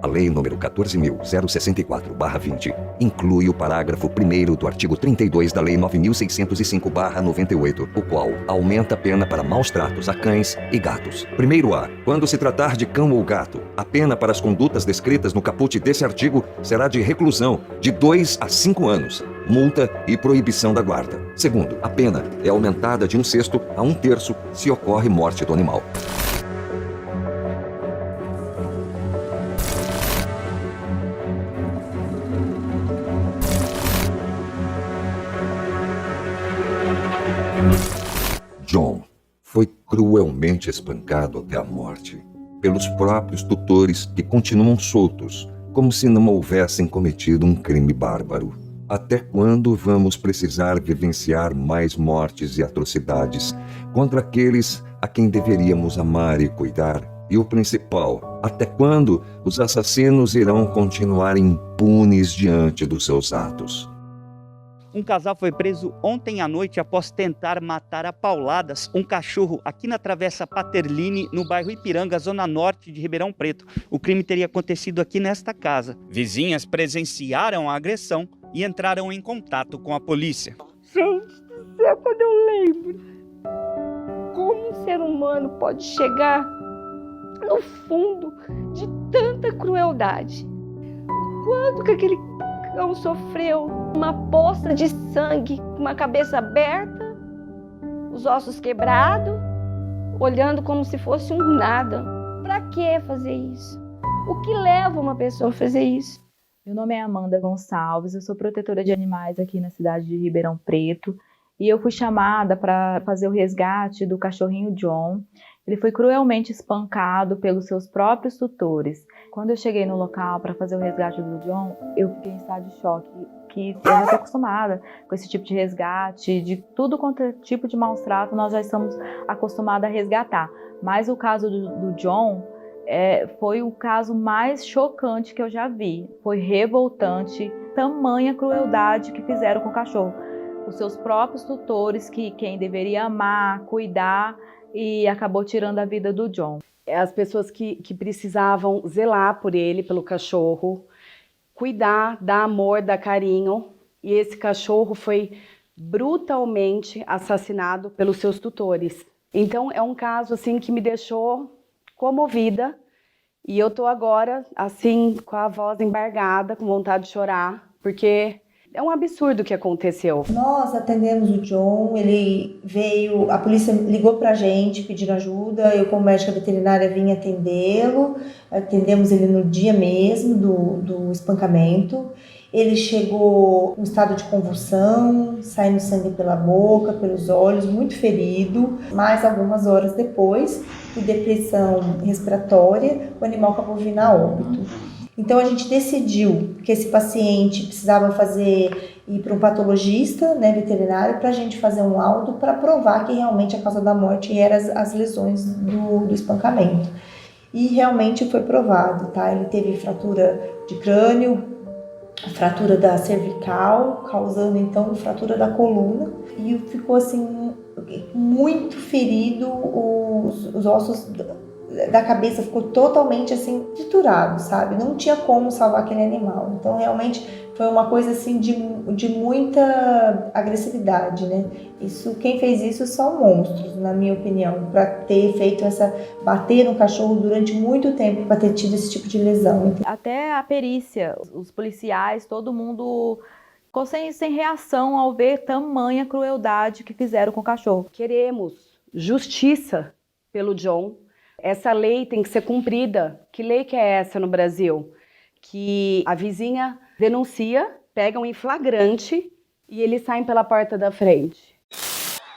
A Lei nº 14.064/20 inclui o parágrafo 1º do artigo 32 da Lei 9.605/98, o qual aumenta a pena para maus tratos a cães e gatos. Primeiro A. Quando se tratar de cão ou gato, a pena para as condutas descritas no caput desse artigo será de reclusão de 2 a 5 anos, multa e proibição da guarda. Segundo, a pena é aumentada de 1/6 a 1/3 se ocorre morte do animal. John foi cruelmente espancado até a morte pelos próprios tutores que continuam soltos, como se não houvessem cometido um crime bárbaro. Até quando vamos precisar vivenciar mais mortes e atrocidades contra aqueles a quem deveríamos amar e cuidar? E o principal, até quando os assassinos irão continuar impunes diante dos seus atos? Um casal foi preso ontem à noite após tentar matar a pauladas um cachorro aqui na Travessa Paterline, no bairro Ipiranga, zona norte de Ribeirão Preto. O crime teria acontecido aqui nesta casa. Vizinhas presenciaram a agressão e entraram em contato com a polícia. Gente do céu, quando eu lembro como um ser humano pode chegar no fundo de tanta crueldade. Quanto que aquele cão sofreu uma poça de sangue, uma cabeça aberta, os ossos quebrados, olhando como se fosse um nada. Pra que fazer isso? O que leva uma pessoa a fazer isso? Meu nome é Amanda Gonçalves, eu sou protetora de animais aqui na cidade de Ribeirão Preto e eu fui chamada para fazer o resgate do cachorrinho John. Ele foi cruelmente espancado pelos seus próprios tutores. Quando eu cheguei no local para fazer o resgate do John, eu fiquei em estado de choque, que eu já estou acostumada com esse tipo de resgate, de tudo quanto é tipo de maus trato, nós já estamos acostumados a resgatar. Mas o caso do John foi o caso mais chocante que eu já vi. Foi revoltante, tamanha crueldade que fizeram com o cachorro. Os seus próprios tutores, que quem deveria amar, cuidar, e acabou tirando a vida do John. As pessoas que precisavam zelar por ele, pelo cachorro, cuidar, dar amor, dar carinho. E esse cachorro foi brutalmente assassinado pelos seus tutores. Então é um caso assim que me deixou comovida. E eu tô agora assim com a voz embargada, com vontade de chorar, porque é um absurdo o que aconteceu. Nós atendemos o John, ele veio, a polícia ligou pra gente pedindo ajuda, eu como médica veterinária vim atendê-lo, atendemos ele no dia mesmo do espancamento. Ele chegou em estado de convulsão, saindo sangue pela boca, pelos olhos, muito ferido. Mais algumas horas depois, por depressão respiratória, o animal acabou vindo a óbito. Então a gente decidiu que esse paciente precisava ir para um patologista, né, veterinário, para a gente fazer um laudo para provar que realmente a causa da morte eram as lesões do espancamento. E realmente foi provado, tá? Ele teve fratura de crânio, fratura da cervical, causando então fratura da coluna, e ficou assim muito ferido, os ossos da cabeça ficou totalmente assim triturado, sabe? Não tinha como salvar aquele animal. Então realmente foi uma coisa assim de muita agressividade, né? Quem fez isso são monstros, na minha opinião, para ter feito bater no cachorro durante muito tempo, para ter tido esse tipo de lesão. Até a perícia, os policiais, todo mundo ficou sem reação ao ver tamanha crueldade que fizeram com o cachorro. Queremos justiça pelo John. Essa lei tem que ser cumprida. Que lei que é essa no Brasil? Que a vizinha denuncia, pegam em flagrante e eles saem pela porta da frente.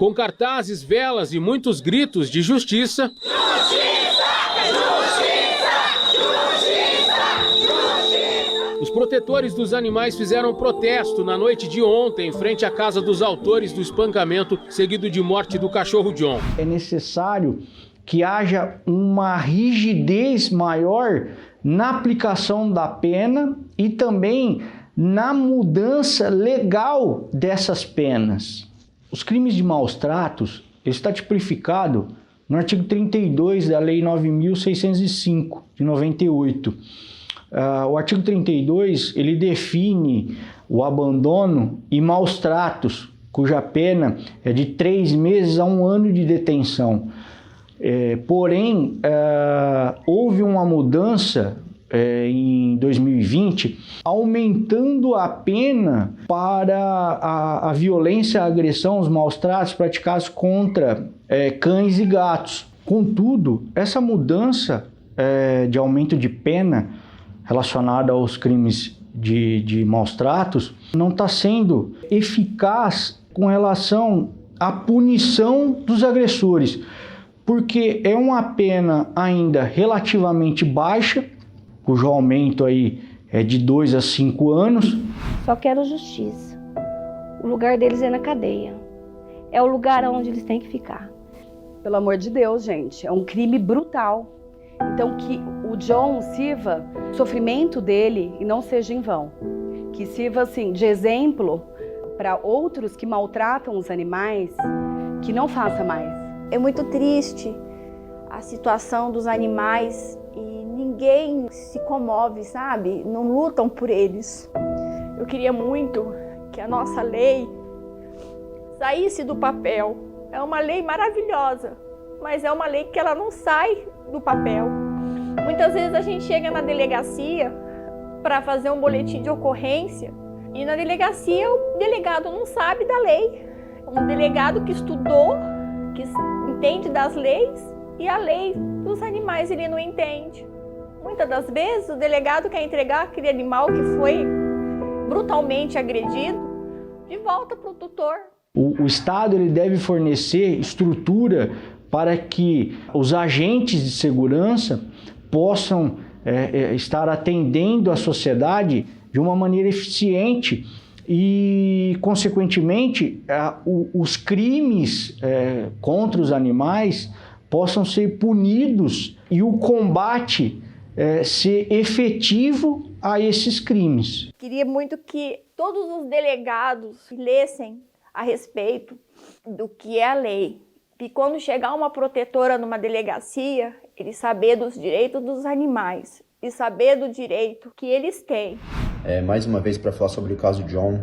Com cartazes, velas e muitos gritos de justiça. Justiça! Justiça! Justiça! Justiça! Os protetores dos animais fizeram protesto na noite de ontem em frente à casa dos autores do espancamento seguido de morte do cachorro John. É necessário que haja uma rigidez maior na aplicação da pena e também na mudança legal dessas penas. Os crimes de maus tratos está tipificado no artigo 32 da Lei 9.605, de 98. O artigo 32, ele define o abandono e maus tratos, cuja pena é de 3 meses a 1 ano de detenção. Porém, houve uma mudança em 2020, aumentando a pena para a violência, a agressão, os maus tratos praticados contra cães e gatos. Contudo, essa mudança de aumento de pena relacionada aos crimes de maus tratos não está sendo eficaz com relação à punição dos agressores, porque é uma pena ainda relativamente baixa, cujo aumento aí é de 2 a 5 anos. Só quero justiça. O lugar deles é na cadeia. É o lugar onde eles têm que ficar. Pelo amor de Deus, gente, é um crime brutal. Então que o John sirva o sofrimento dele e não seja em vão. Que sirva assim de exemplo para outros que maltratam os animais, que não faça mais. É muito triste a situação dos animais e ninguém se comove, sabe? Não lutam por eles. Eu queria muito que a nossa lei saísse do papel. É uma lei maravilhosa, mas é uma lei que ela não sai do papel. Muitas vezes a gente chega na delegacia para fazer um boletim de ocorrência e na delegacia o delegado não sabe da lei. Um delegado que estudou, que entende das leis, e a lei dos animais ele não entende. Muitas das vezes o delegado quer entregar aquele animal que foi brutalmente agredido de volta para o tutor. O Estado ele deve fornecer estrutura para que os agentes de segurança possam estar atendendo a sociedade de uma maneira eficiente e, consequentemente, os crimes contra os animais possam ser punidos e o combate ser efetivo a esses crimes. Queria muito que todos os delegados lessem a respeito do que é a lei. E quando chegar uma protetora numa delegacia, ele saber dos direitos dos animais e saber do direito que eles têm. Mais uma vez para falar sobre o caso John,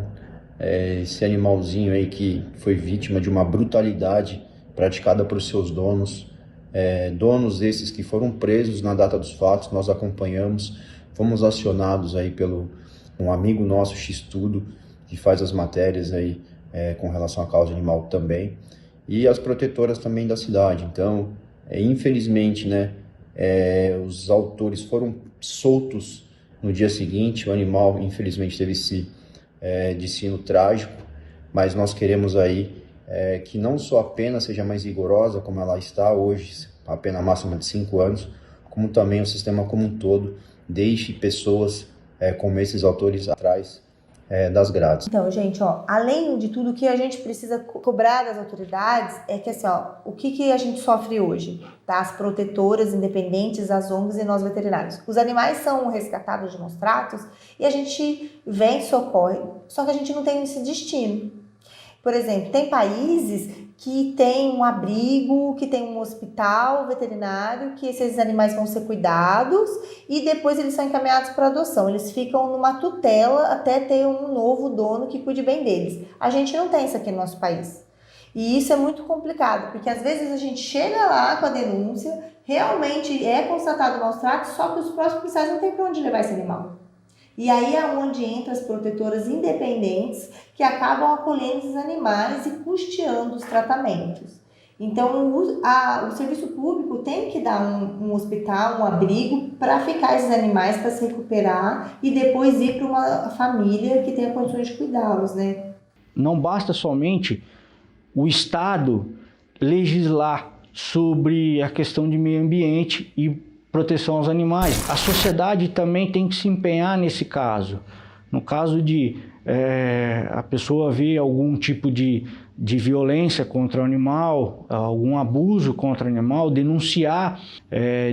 esse animalzinho aí que foi vítima de uma brutalidade praticada por seus donos, donos esses que foram presos na data dos fatos, nós acompanhamos, fomos acionados aí pelo um amigo nosso, X-Tudo, que faz as matérias aí com relação à causa animal também, e as protetoras também da cidade. Então, infelizmente, né, os autores foram soltos no dia seguinte, o animal infelizmente teve esse destino trágico, mas nós queremos aí que não só a pena seja mais rigorosa, como ela está hoje, a pena máxima de 5 anos, como também o sistema como um todo deixe pessoas como esses autores atrás das grades. Então, gente, além de tudo, o que a gente precisa cobrar das autoridades é que, assim, o que a gente sofre hoje? Tá? As protetoras independentes, as ONGs e nós veterinários. Os animais são resgatados de maus tratos e a gente vem, socorre, só que a gente não tem esse destino. Por exemplo, tem países que tem um abrigo, que tem um hospital veterinário, que esses animais vão ser cuidados e depois eles são encaminhados para adoção. Eles ficam numa tutela até ter um novo dono que cuide bem deles. A gente não tem isso aqui no nosso país. E isso é muito complicado, porque às vezes a gente chega lá com a denúncia, realmente é constatado maus tratos, só que os próprios policiais não têm para onde levar esse animal. E aí é onde entram as protetoras independentes que acabam acolhendo esses animais e custeando os tratamentos. Então, o serviço público tem que dar um hospital, um abrigo para ficar esses animais, para se recuperar e depois ir para uma família que tenha condições de cuidá-los, né? Não basta somente o Estado legislar sobre a questão de meio ambiente e proteção aos animais. A sociedade também tem que se empenhar nesse caso. No caso de a pessoa ver algum tipo de violência contra o animal, algum abuso contra o animal, denunciar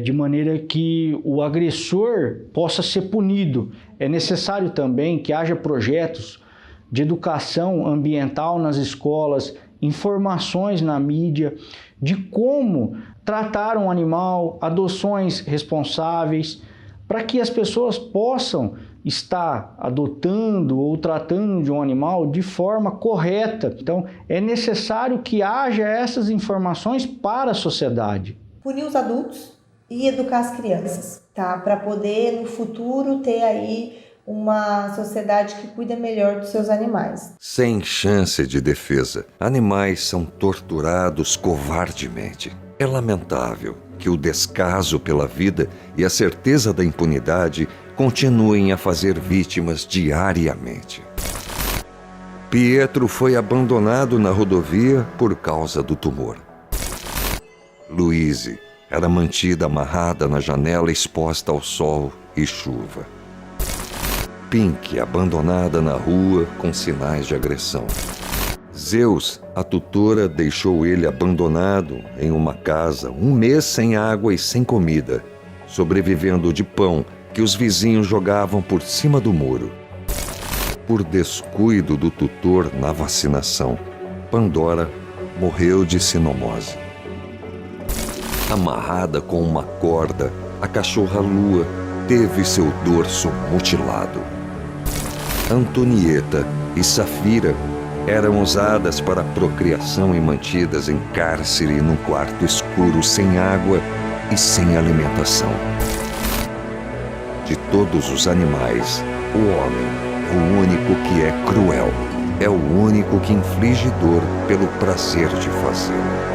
de maneira que o agressor possa ser punido. É necessário também que haja projetos de educação ambiental nas escolas, informações na mídia de como tratar um animal, adoções responsáveis, para que as pessoas possam estar adotando ou tratando de um animal de forma correta. Então, é necessário que haja essas informações para a sociedade. Punir os adultos e educar as crianças, tá? Para poder, no futuro, ter aí uma sociedade que cuida melhor dos seus animais. Sem chance de defesa, animais são torturados covardemente. É lamentável que o descaso pela vida e a certeza da impunidade continuem a fazer vítimas diariamente. Pietro foi abandonado na rodovia por causa do tumor. Louise era mantida amarrada na janela exposta ao sol e chuva. Pink abandonada na rua com sinais de agressão. Zeus, a tutora, deixou ele abandonado em uma casa 1 mês sem água e sem comida, sobrevivendo de pão que os vizinhos jogavam por cima do muro. Por descuido do tutor na vacinação, Pandora morreu de sinomose. Amarrada com uma corda, a cachorra Lua teve seu dorso mutilado. Antonieta e Safira eram usadas para procriação e mantidas em cárcere num quarto escuro sem água e sem alimentação. De todos os animais, o homem é o único que é cruel, é o único que inflige dor pelo prazer de fazê-lo.